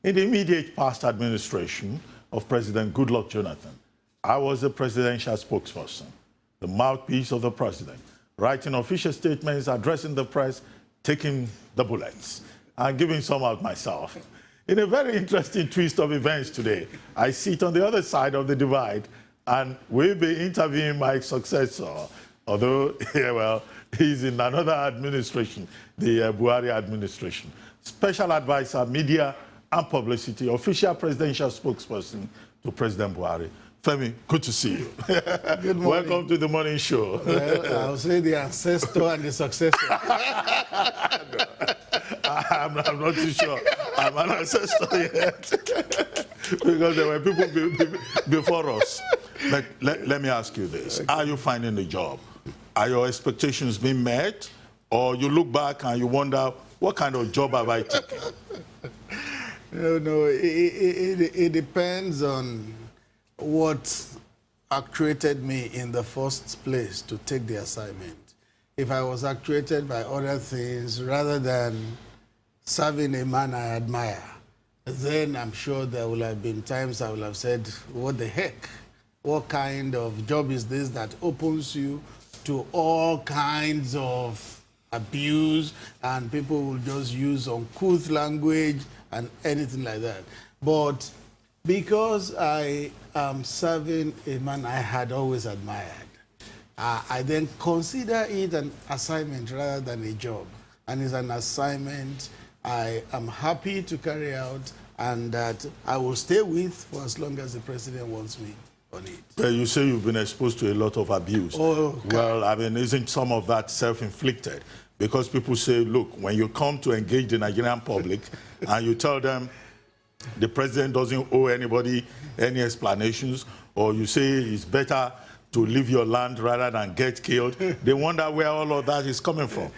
In the immediate past administration of President Goodluck Jonathan, I was the presidential spokesperson, the mouthpiece of the president, writing official statements, addressing the press, taking the bullets, and giving some out myself. In a very interesting twist of events today, I sit on the other side of the divide and will be interviewing my successor, although, well, he's in another administration, the Buhari administration. Special advisor, media and publicity, official presidential spokesperson to President Buhari. Femi, good to see you. Good morning. Welcome to the morning show. Well, I'll say the ancestor and the successor. I'm not too sure I'm an ancestor yet. Because there were people before us. But let me ask you this. Okay. Are you finding the job? Are your expectations being met? Or you look back and you wonder, what kind of job have I taken? No, it depends on what actuated me in the first place to take the assignment. If I was actuated by other things rather than serving a man I admire, then I'm sure there will have been times I will have said, what the heck? What kind of job is this that opens you to all kinds of abuse, and people will just use uncouth language and anything like that? But because I am serving a man I had always admired, I then consider it an assignment rather than a job. And it's an assignment I am happy to carry out and that I will stay with for as long as the president wants me on it. Well, you say you've been exposed to a lot of abuse. Oh, God. Well, I mean, isn't some of that self-inflicted? Because people say, look, when you come to engage the Nigerian public and you tell them the president doesn't owe anybody any explanations, or you say it's better to leave your land rather than get killed, they wonder where all of that is coming from.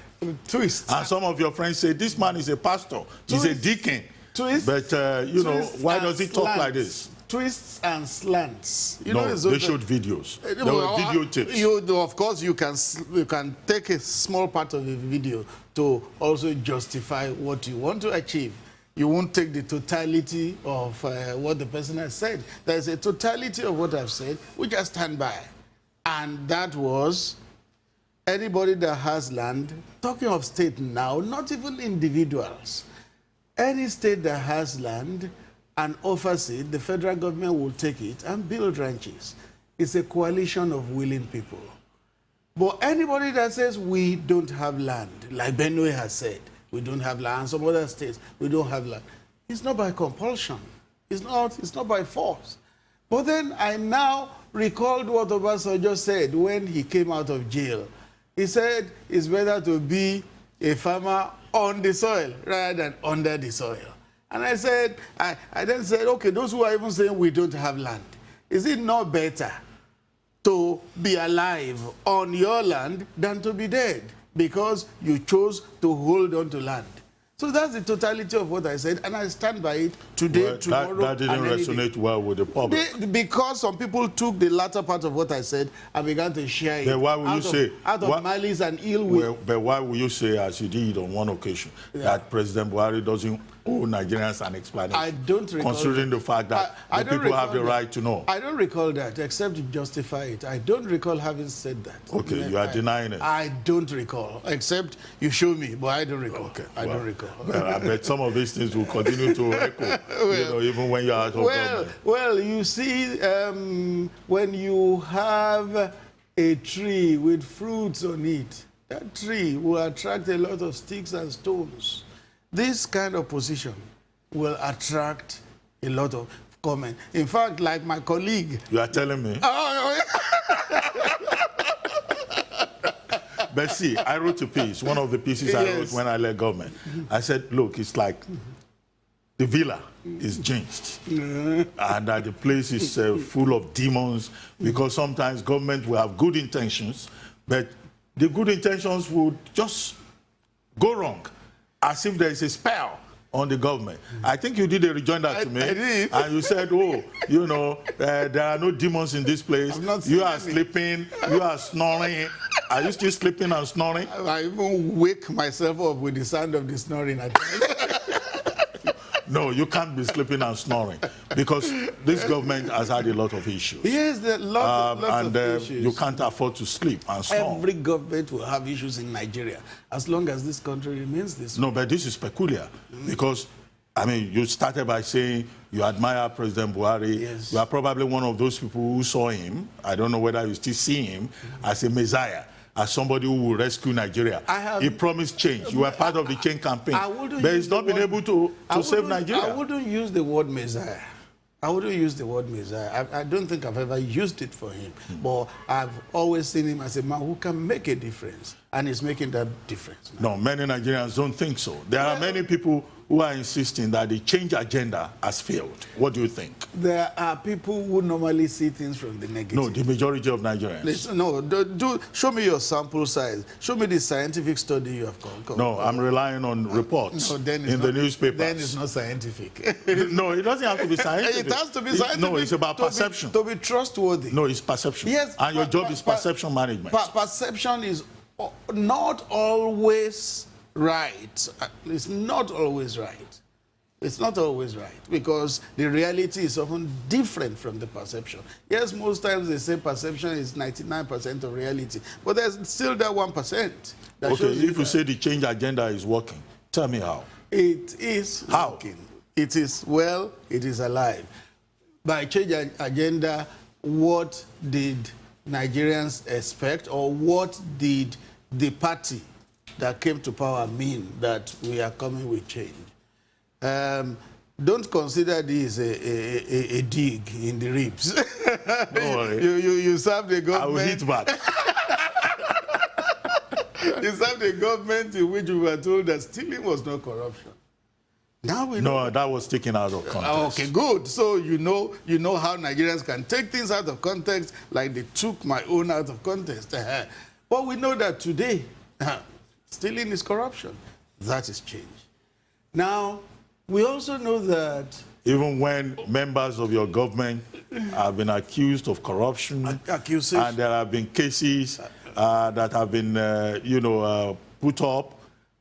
Twist. And some of your friends say, this man is a pastor, he's a deacon. Twist. But, you know, why does he talk like this? Twists and slants. You no, know, they showed videos. There were video tips. Of course, you can take a small part of the video to also justify what you want to achieve. You won't take the totality of what the person has said. There's a totality of what I've said, which I stand by. And that was anybody that has land, talking of state now, not even individuals. Any state that has land and offers it, the federal government will take it and build ranches. It's a coalition of willing people. But anybody that says we don't have land, like Benue has said, we don't have land, and some other states, we don't have land, it's not by compulsion. It's not by force. But then I now recalled what Obasanjo said when he came out of jail. He said it's better to be a farmer on the soil rather than under the soil. And I said, I then said, okay, those who are even saying we don't have land, is it not better to be alive on your land than to be dead because you chose to hold on to land? So that's the totality of what I said, and I stand by it today, well, tomorrow, that didn't resonate well with the public. Because some people took the latter part of what I said and began to share it. Then why would you say, out of malice and ill will? Well, but why would you say, as you did on one occasion, that President Buhari doesn't owe Nigerians an explanation? I don't recall considering the fact that the people have the right to know. I don't recall that, except to justify it. I don't recall having said that. Okay, you are denying it. I don't recall, except you show me, but I don't recall. Okay, I don't recall. Well, I bet some of these things will continue to echo, well, you know, even when you're out of government. Well, you see, when you have a tree with fruits on it, that tree will attract a lot of sticks and stones. This kind of position will attract a lot of comment. In fact, like my colleague... You are telling me? Oh, But see, I wrote a piece, one of the pieces I wrote when I left government. I said, look, it's like the villa is jinxed. And that the place is full of demons, because sometimes government will have good intentions, but the good intentions would just go wrong, as if there is a spell on the government. I think you did a rejoinder to me. I did. And you said, oh, you know, there are no demons in this place. You are sleeping, you are snoring. Are you still sleeping and snoring? I even wake myself up with the sound of the snoring at times. No, you can't be sleeping and snoring because this government has had a lot of issues. Yes, there are lots of issues. You can't afford to sleep and snore. Every government will have issues in Nigeria as long as this country remains this way. No, but this is peculiar because, I mean, you started by saying you admire President Buhari. Yes. You are probably one of those people who saw him, I don't know whether you still see him, as a messiah, as somebody who will rescue Nigeria. He promised change. You were part of the change campaign. But he's not been able to save Nigeria. I wouldn't use the word messiah. I wouldn't use the word messiah. I don't think I've ever used it for him. But I've always seen him as a man who can make a difference. And he's making that difference now. No, many Nigerians don't think so. There are many people who are insisting that the change agenda has failed. What do you think? There are people who normally see things from the negative. No, the majority of Nigerians. Listen, no, show me your sample size. Show me the scientific study you have come. No, I'm relying on reports in the newspapers. Then it's not scientific. No, it doesn't have to be scientific. It has to be scientific. No, it's about perception. To be trustworthy. No, it's perception. Yes. And your job is perception management. Perception is not always right. It's not always right. It's not always right because the reality is often different from the perception. Yes, most times they say perception is 99% of reality, but there's still that 1%. That Okay, shows if you say the change agenda is working, tell me how. It is working. It is, well, it is alive. By change agenda, what did Nigerians expect, or what did the party that came to power mean that we are coming with change? Don't consider this a dig in the ribs. Don't worry. You serve the government. I will hit back. You serve the government in which we were told that stealing was not corruption. Now we know. No, that was taken out of context. Okay, good. So you know how Nigerians can take things out of context, like they took my own out of context. But we know that today, stealing is corruption. That is change. Now, we also know that even when members of your government have been accused of corruption, and there have been cases that have been, put up,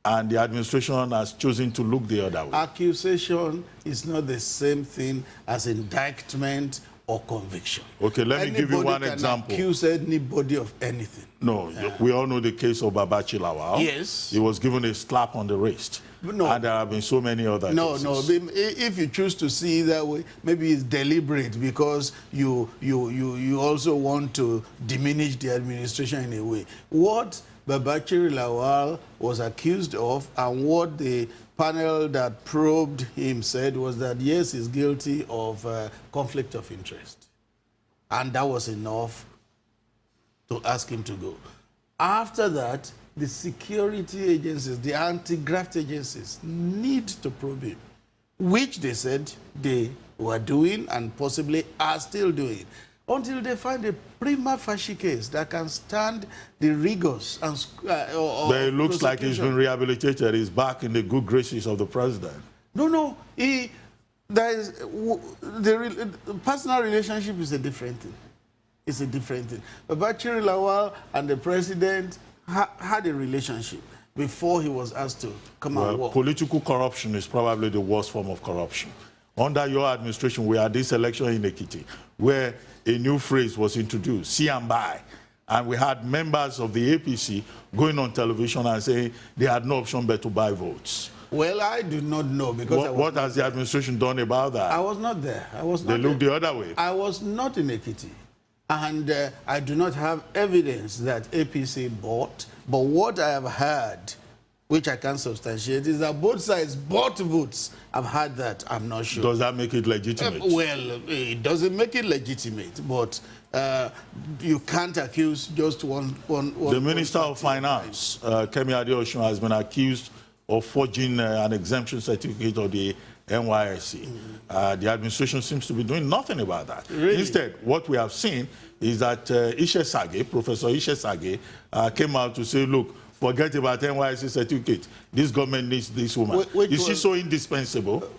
and the administration has chosen to look the other way. Accusation is not the same thing as indictment or conviction. Okay, let me give you one example. Accuse anybody of anything. No, we all know the case of Abachi Lawal. Yes. He was given a slap on the wrist. No. And there have been so many other cases. No, if you choose to see it that way, maybe it's deliberate because you also want to diminish the administration in a way. What Babachir Lawal was accused of and what the panel that probed him said was that, yes, he's guilty of conflict of interest. And that was enough to ask him to go. After that, the security agencies, the anti-graft agencies need to probe him, which they said they were doing and possibly are still doing, until they find a prima facie case that can stand the rigors and but it looks like he's been rehabilitated. He's back in the good graces of the president. No. The personal relationship is a different thing. It's a different thing. But Babachir Lawal and the president had a relationship before he was asked to come and work. Political corruption is probably the worst form of corruption. Under your administration, we had this election in Ekiti, where a new phrase was introduced, see and buy. And we had members of the APC going on television and saying they had no option but to buy votes. Well, I do not know because what has the administration done about that? I was not there. They looked the other way. I was not in Ekiti. And I do not have evidence that APC bought. But what I have heard, which I can substantiate, is that both sides bought votes. I've heard that. I'm not sure. Does that make it legitimate? Well, it doesn't make it legitimate, but you can't accuse just one. The Minister of Finance, Femi Adesina, has been accused of forging an exemption certificate of the NYSC. The administration seems to be doing nothing about that. Really? Instead, what we have seen is that Professor Ishe Sage, came out to say, look, forget about NYSC certificate. This government needs this woman. Is she so indispensable?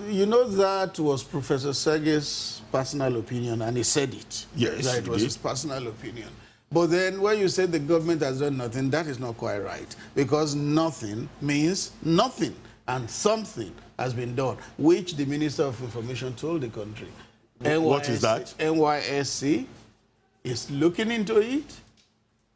You know, that was Professor Sage's personal opinion, and he said it. Yes, that it was his personal opinion. But then when you say the government has done nothing, that is not quite right, because nothing means nothing. and something has been done, which the Minister of Information told the country. What is that? NYSC is looking into it.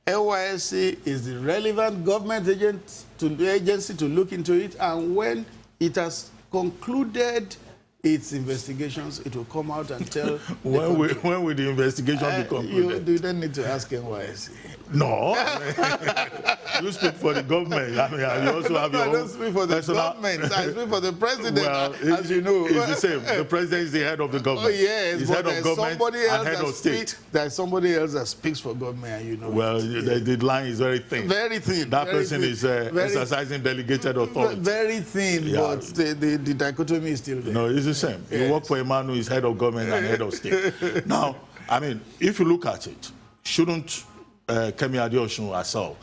NYSC is the relevant government agency to look into it, and when it has concluded its investigations, it will come out and tell when will the investigation be concluded? You don't need to ask NYSC. No. You speak for the government. I mean, you also have your I own don't speak for the government. I speak for the president, well, as you know. It's the same. The president is the head of the government. Oh, yes. He's head of government and head of state. There's somebody else that speaks for government, and you know. Well, the line is very thin. Very thin. That very person thin. is exercising delegated authority. Very thin, Yeah. but the dichotomy is still there. No, it's the same. Yes. You work for a man who is head of government and head of state. Now, I mean, if you look at it, shouldn't Femi Adesina herself,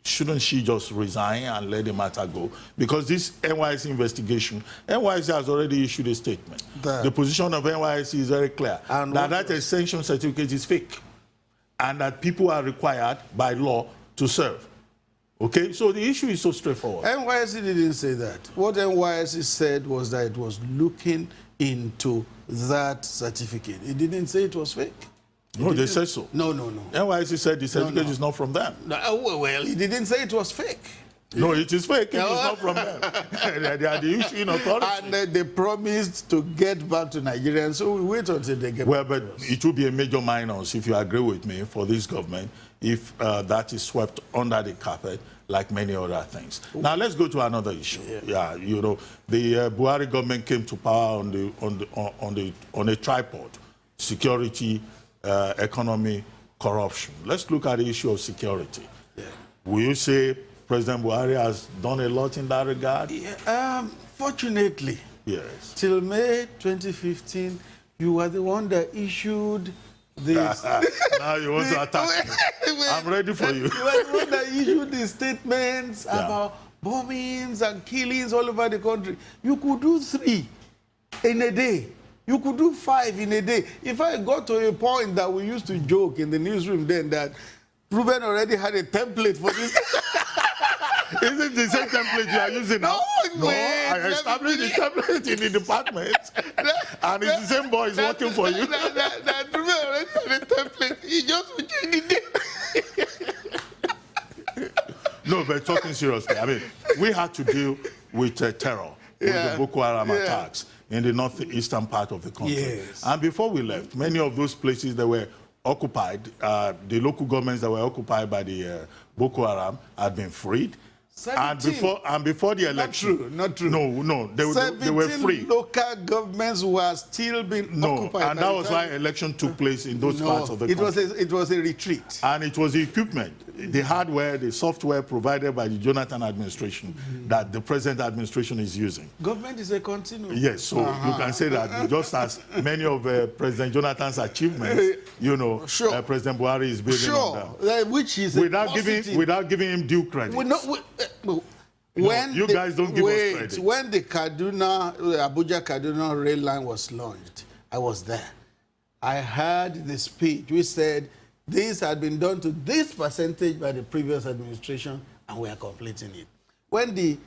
shouldn't she just resign and let the matter go? Because this NYSC investigation, NYSC has already issued a statement. The position of NYSC is very clear, and that extension certificate is fake, and that people are required by law to serve. Okay, so the issue is so straightforward. NYSC didn't say that. What NYSC said was that it was looking into that certificate. It didn't say it was fake. No, they said so. No. NYSC said the certificate is not from them. No, well, he didn't say it was fake. No, it is fake. It is not from them. They are the issuing authority. And they promised to get back to Nigerians, so we wait until they get well, back but it will be a major minus, if you agree with me, for this government, if that is swept under the carpet like many other things. Now, let's go to another issue. Yeah, you know, the Buhari government came to power on a tripod: security, economy, corruption. Let's look at the issue of security. Yeah. Will you say President Buhari has done a lot in that regard? Yeah, fortunately, Yes. till May 2015, you were the one that issued this. Now you want to attack me. I'm ready for you. You were the one that issued the statements about bombings and killings all over the country. You could do 3 in a day. You could do 5 in a day. If I got to a point that we used to joke in the newsroom then that Reuben already had a template for this. Is it the same template you are using now? No, I established the template in the department. And it's the same boy is working for you. That Reuben already had a template. He just changed it. No, but talking seriously, I mean, we had to deal with terror, with the Boko Haram attacks in the northeastern part of the country. Yes. And before we left, many of those places that were occupied, the local governments that were occupied by the Boko Haram had been freed. 17. And before the election, Not true. No, they were free. Local governments were still being occupied. And that was why election took place in those parts of the country. It was a retreat. And it was the equipment, the hardware, the software provided by the Jonathan administration that the present administration is using. Government is a continuum. Yes, so you can say that just as many of President Jonathan's achievements, you know, President Buhari is building on them. Which is without giving him due credit. When you guys don't give us credit. When the Abuja-Kaduna rail line was launched, I was there. I heard the speech which said this had been done to this percentage by the previous administration, and we are completing it. When the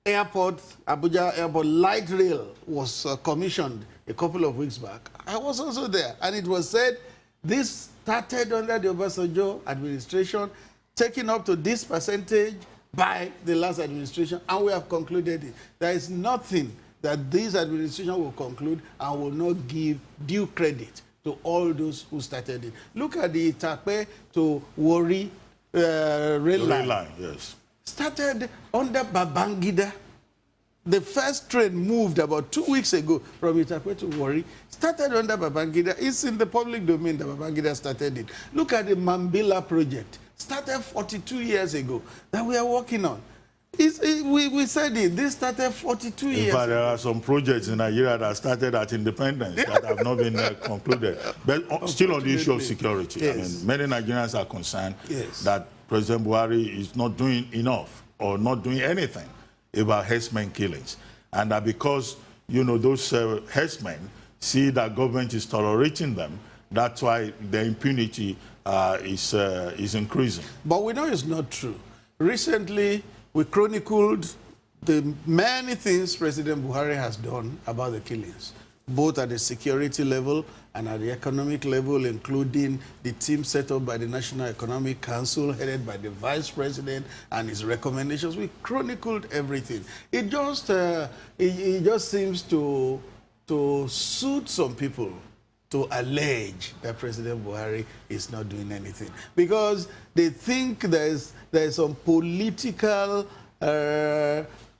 Abuja Airport light rail was commissioned a couple of weeks back, I was also there, and it was said this started under the Obasanjo administration, taken up to this percentage by the last administration, and we have concluded it. There is nothing that this administration will conclude and will not give due credit to all those who started it. Look at the Itakpe to Warri rail line. Yes. Started under Babangida. The first train moved about 2 weeks ago from Itakpe to Warri. Started under Babangida. It's in the public domain that Babangida started it. Look at the Mambila project. Started 42 years ago that we are working on. We said it. This started 42 years In fact, ago. there are some projects in Nigeria that started at independence that have not been concluded. But still on the issue of security, Yes. I mean, many Nigerians are concerned Yes. that President Buhari is not doing enough or not doing anything about herdsmen killings. And that because, you know, those herdsmen see that government is tolerating them, that's why the impunity is increasing. But we know it's not true. Recently, we chronicled the many things President Buhari has done about the killings, both at the security level and at the economic level, including the team set up by the National Economic Council, headed by the Vice President, and his recommendations. We chronicled everything. It just seems to suit some people to allege that President Buhari is not doing anything, because they think there's some political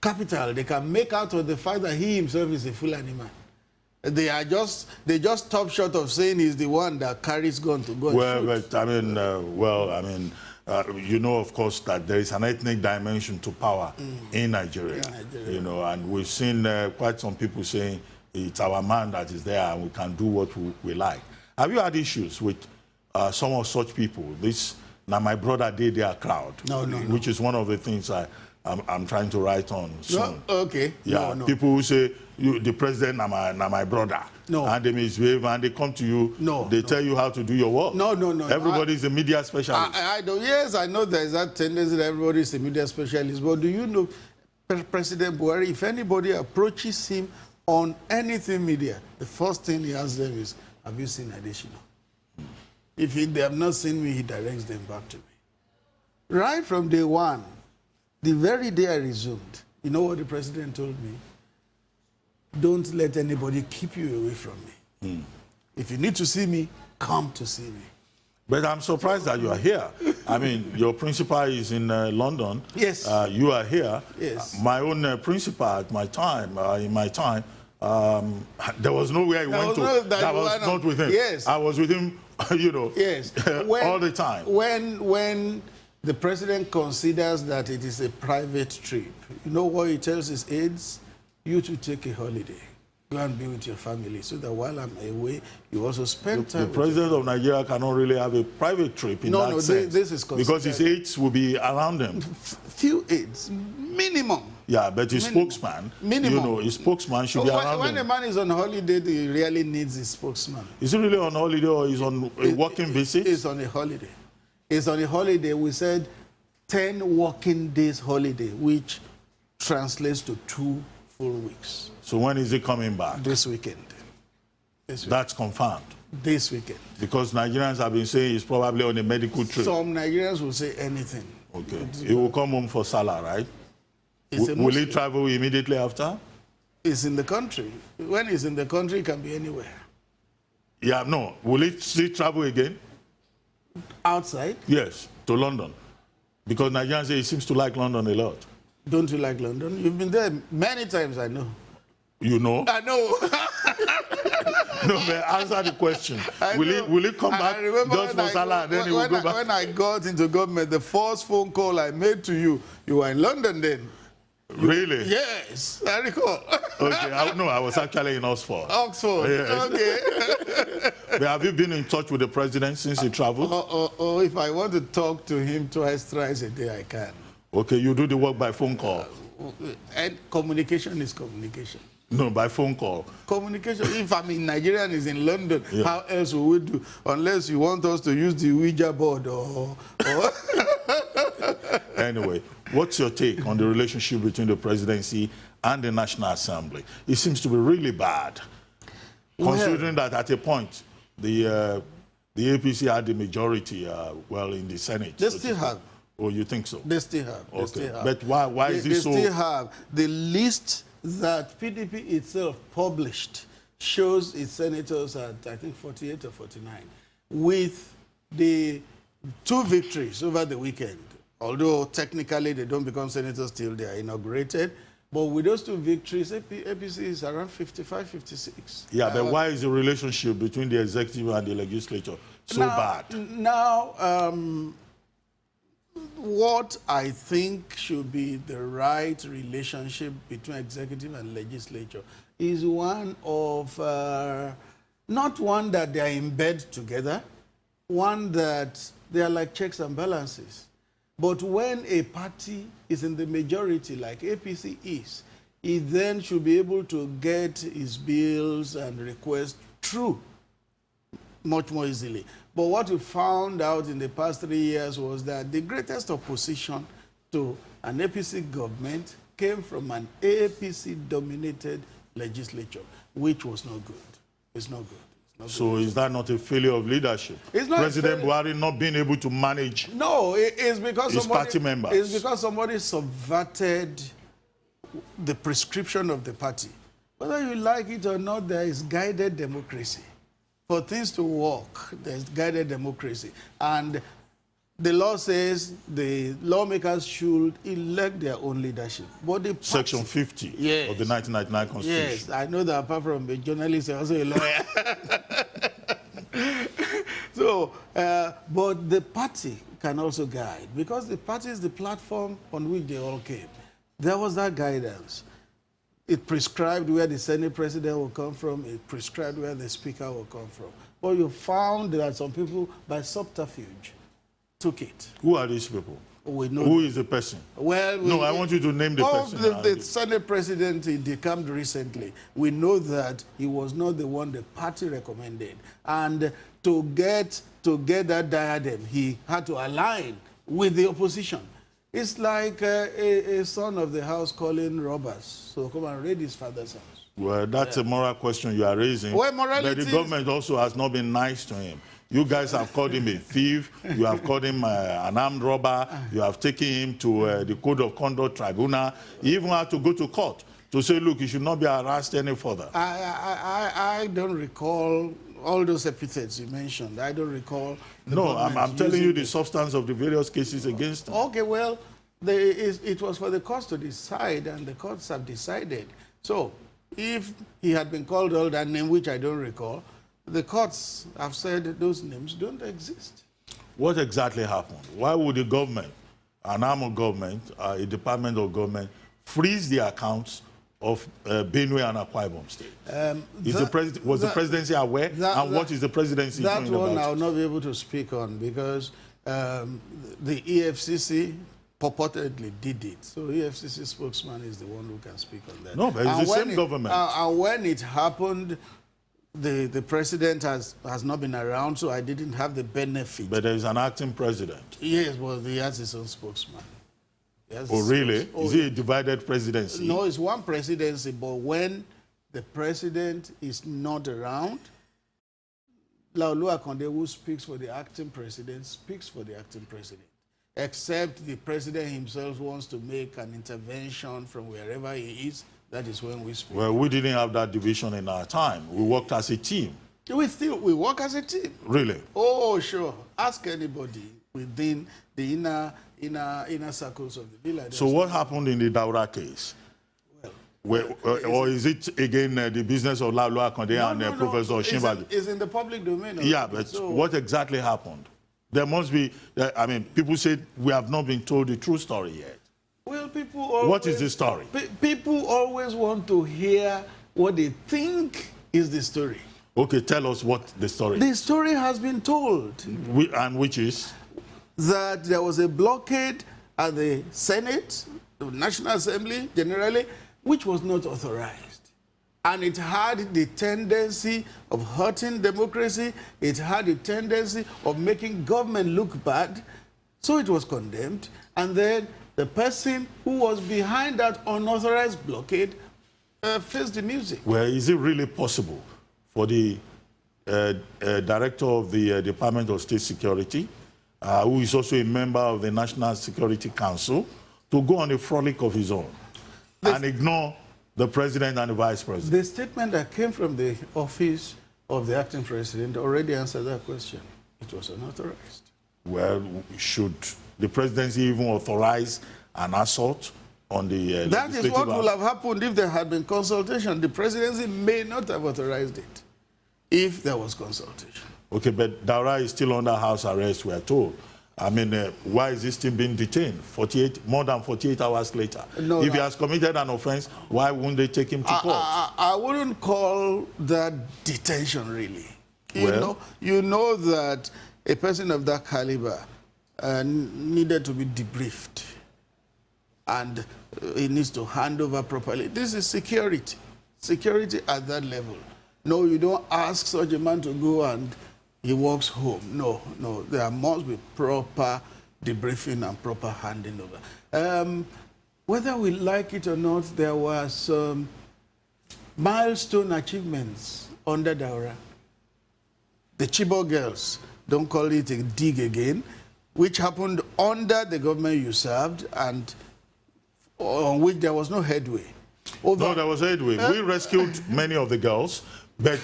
capital they can make out of the fact that he himself is a Fulani man. They just stop short of saying he's the one that carries gun to go and shoot. But I mean, you know, of course, that there is an ethnic dimension to power in Nigeria. You know, and we've seen quite some people saying it's our man that is there and we can do what we like. Have you had issues with some of such people? This, now my brother did their crowd, which is one of the things I'm trying to write on soon. No, okay. Yeah, people who say, the president na my brother. No. And they misbehave and they come to you. No. They tell you how to do your work. No. Everybody's a media specialist. Yes, I know there's that tendency that everybody is a media specialist. But do you know, President Buhari, if anybody approaches him on anything media, the first thing he asks them is, have you seen Adesina? If they have not seen me, he directs them back to me. Right from day one, the very day I resumed, you know what the president told me? Don't let anybody keep you away from me. If you need to see me, come to see me. But I'm surprised that you are here. I mean, your principal is in London. Yes. You are here. Yes. My own principal at my time, there was nowhere he went to that was not with him. Yes. I was with him, you know, yes. all the time. When the president considers that it is a private trip, you know what he tells his aides? You to take a holiday. Go and be with your family, so that while I'm away, you also spend time. The president of Nigeria cannot really have a private trip in that sense. This is because his aides will be around him. Few aides, minimum. Yeah, but his spokesman, minimum. You know, his spokesman should be around him. When a man is on holiday, he really needs his spokesman. Is he really on holiday or is on a working visit? He's on a holiday. He's on a holiday. We said 10 working days holiday, which translates to 2 full weeks. So when is he coming back? This weekend. That's confirmed? This weekend. Because Nigerians have been saying he's probably on a medical trip. Some Nigerians will say anything. Okay. He will come home for Salah, right? Will he travel immediately after? He's in the country. When he's in the country, he can be anywhere. Yeah, no. Will he still travel again? Outside? Yes, to London. Because Nigerians say he seems to like London a lot. Don't you like London? You've been there many times, I know. You know? I know. No, but answer the question. Will he come back just for Salah and then he will go back? When I got into government, the first phone call I made to you, you were in London then. Really? Yes, I recall. Okay, I was actually in Oxford. Oxford, yes. Okay. But have you been in touch with the president since he traveled? If I want to talk to him twice, thrice a day, I can. Okay, you do the work by phone call. And communication is communication. No, by phone call. Communication. If I'm in Nigeria and he's in London, how else will we do? Unless you want us to use the Ouija board or... Anyway, what's your take on the relationship between the presidency and the National Assembly? It seems to be really bad, considering that at a point, the APC had the majority, in the Senate. They still have. Oh, you think so? They still have. Okay. They still have. But why is this so? They still have. The list that PDP itself published shows its senators at, I think, 48 or 49, with the 2 victories over the weekend. Although technically they don't become senators till they are inaugurated. But with those 2 victories, APC is around 55, 56. Yeah, but why is the relationship between the executive and the legislature so bad? Now, what I think should be the right relationship between executive and legislature is one of, not one that they are in bed together, one that they are like checks and balances. But when a party is in the majority, like APC is, it then should be able to get its bills and requests through much more easily. But what we found out in the past 3 years was that the greatest opposition to an APC government came from an APC-dominated legislature, which was not good. It's not good. So is that not a failure of leadership? It's not President Buhari not being able to manage it's because his party members. It's because somebody subverted the prescription of the party. Whether you like it or not, there is guided democracy. For things to work, there's guided democracy. And the law says the lawmakers should elect their own leadership. But the party, Section 50 of the 1999 Constitution. Yes, I know that apart from a journalist, I'm also a lawyer. So, but the party can also guide, because the party is the platform on which they all came. There was that guidance. It prescribed where the Senate president will come from. It prescribed where the speaker will come from. But you found that some people, by subterfuge, took it. Who are these people? We know Who is the person? Well, I want you to name the person. The Senate president, he decamped recently. We know that he was not the one the party recommended. And to get that diadem, he had to align with the opposition. It's like a son of the house calling robbers. So come and raid his father's house. Well, that's a moral question you are raising. Well, morality but the government also has not been nice to him. You guys have called him a thief. You have called him an armed robber. You have taken him to the Code of Conduct Tribunal. He even had to go to court to say, look, he should not be harassed any further. I don't recall all those epithets you mentioned. I don't recall. No, I'm telling you the substance of the various cases against him. Okay, well, it was for the courts to decide, and the courts have decided. So, if he had been called all that name, which I don't recall, the courts have said those names don't exist. What exactly happened? Why would the government, an arm of government, a department of government, freeze the accounts of Benue and Akwa Ibom State? Was the presidency aware? And what is the presidency doing about it? That one I will not be able to speak on, because the EFCC purportedly did it. So EFCC spokesman is the one who can speak on that. No, but it's the same government. And when it happened, the president has not been around, so I didn't have the benefit. But there is an acting president. Yes, well, he has his own spokesman. Oh, really? Is it a divided presidency? No, it's one presidency, but when the president is not around, Laolu Akonde, who speaks for the acting president, speaks for the acting president. Except the president himself wants to make an intervention from wherever he is, that is when we speak. Well, we didn't have that division in our time. We worked as a team. We work as a team. Really? Oh, sure. Ask anybody within the inner circles of the village. So what happened in the Daura case? Or is it again the business of Laolu Akonde and Professor Osinbajo? It's in the public domain. Yeah, but what exactly happened? There must be, I mean, people say we have not been told the true story yet. Well, people always... What is the story? People always want to hear what they think is the story. Okay, tell us what the story is. The story has been told. And which is? That there was a blockade at the Senate, the National Assembly generally, which was not authorized. And it had the tendency of hurting democracy. It had the tendency of making government look bad. So it was condemned. And then the person who was behind that unauthorized blockade faced the music. Well, is it really possible for the director of the Department of State Security, who is also a member of the National Security Council, to go on a frolic of his own and ignore the president and the vice president? The statement that came from the office of the acting president already answered that question. It was unauthorized. Well, should the presidency even authorize an assault on the That is what would have happened if there had been consultation. The presidency may not have authorized it if there was consultation. Okay, but Daura is still under house arrest, we are told. I mean, why is he still being detained more than 48 hours later? No, if he has committed an offense, why wouldn't they take him to court? I wouldn't call that detention, really. You know that a person of that caliber needed to be debriefed, and he needs to hand over properly. This is security at that level. No, you don't ask such a man to go and he walks home. No, there must be proper debriefing and proper handing over. Whether we like it or not, there were some milestone achievements under Daura. The Chibok girls, don't call it a dig again, which happened under the government you served and on which there was no headway. No, there was headway. We rescued many of the girls, but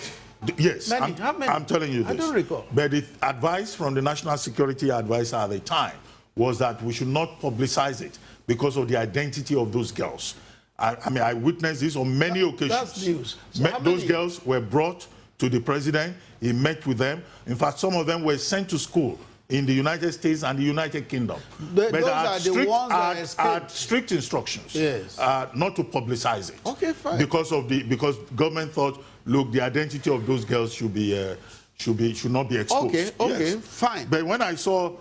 yes, how many? I'm telling you this. I don't recall. But the advice from the National Security Advisor at the time was that we should not publicize it because of the identity of those girls. I mean, I witnessed this on many occasions. That's news. So Those girls were brought to the president. He met with them. In fact, some of them were sent to school in the United States and the United Kingdom. Those are the ones that escaped. had strict instructions Yes. not to publicize it. Okay, fine. Because government thought, look, the identity of those girls should not be exposed. Okay, fine. But when I saw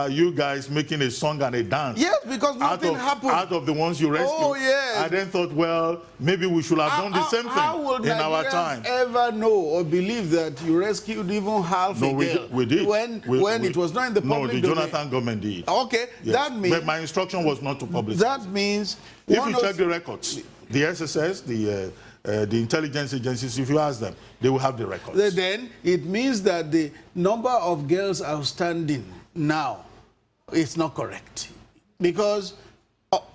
you guys making a song and a dance, Yes, because nothing happened. out of the ones you rescued, Oh, yes. I then thought, well, maybe we should have done the same How would thing in our Nigerians time. ever know or believe that you rescued even half a girl? We did. When it was not in the public No, the domain? Jonathan government did. Okay, Yes. that means... But my instruction was not to publish. That means... If you check the records, the SSS, the intelligence agencies, if you ask them, they will have the records. Then it means that the number of girls outstanding now is not correct. Because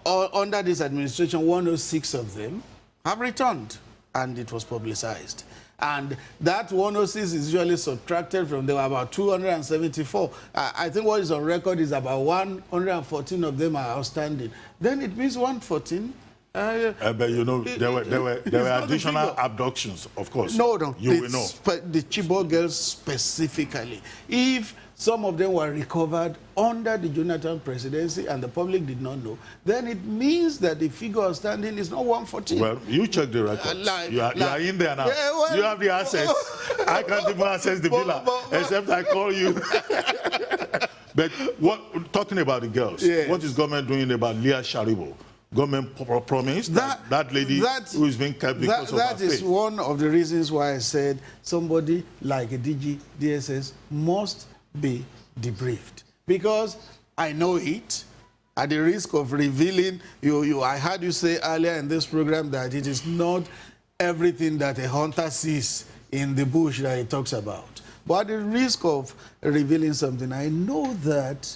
under this administration, 106 of them have returned, and it was publicized. And that 106 is usually subtracted from, there were about 274. I think what is on record is about 114 of them are outstanding. Then it means 114. But you know, there were additional abductions, of course. No. You will know. The Chibok girls specifically. If some of them were recovered under the Jonathan presidency and the public did not know, then it means that the figure outstanding is not 114. Well, you check the records. You are in there now. Yeah, well, you have the access. I can't even access the villa, except I call you. But talking about the girls, yes. What is government doing about Leah Sharibo? Government promised that lady who is being kept because of her faith. That is one of the reasons why I said somebody like a DG, DSS must be debriefed. Because I know it, at the risk of revealing, I heard you say earlier in this program that it is not everything that a hunter sees in the bush that he talks about. But at the risk of revealing something, I know that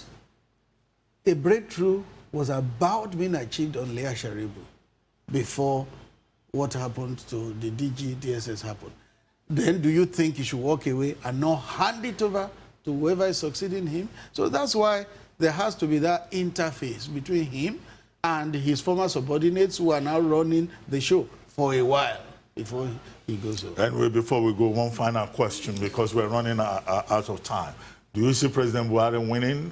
a breakthrough was about being achieved on Leah Sharibu before what happened to the DG, DSS happened. Then do you think he should walk away and not hand it over to whoever is succeeding him? So that's why there has to be that interface between him and his former subordinates who are now running the show for a while before he goes over. Anyway, before we go, one final question, because we're running out of time. Do you see President Buhari winning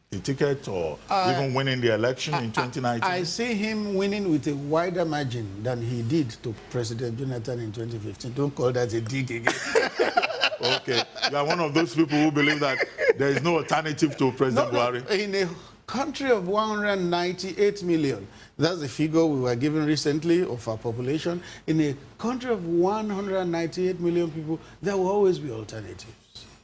the ticket or even winning the election in 2019? I see him winning with a wider margin than he did to President Jonathan in 2015. Don't call that a dig again. Okay. You are one of those people who believe that there is no alternative to President Buhari. In a country of 198 million, that's the figure we were given recently of our population. In a country of 198 million people, there will always be alternatives.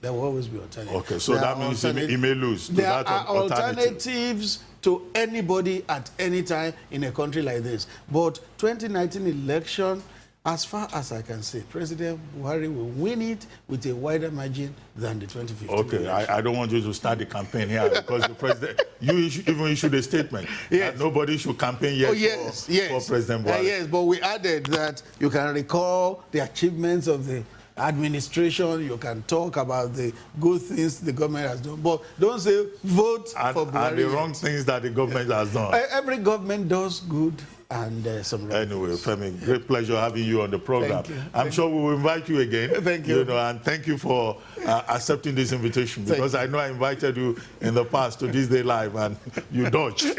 There will always be alternatives. Okay, so that means he may lose to that alternative. There are alternatives to anybody at any time in a country like this. But 2019 election, as far as I can see, President Buhari will win it with a wider margin than the 2015 Okay, I don't want you to start the campaign here because the president, you even issued a statement that nobody should campaign yet for President Buhari. Yes, but we added that you can recall the achievements of the administration, you can talk about the good things the government has done, but don't say vote for Buhari. And the wrong things that the government has done. Every government does good and some wrong Anyway, things. Femi, great pleasure having you on the program. Thank you. I'm sure we will invite you again. Thank you. And thank you for accepting this invitation, because I know I invited you in the past to This Day Live and you dodged.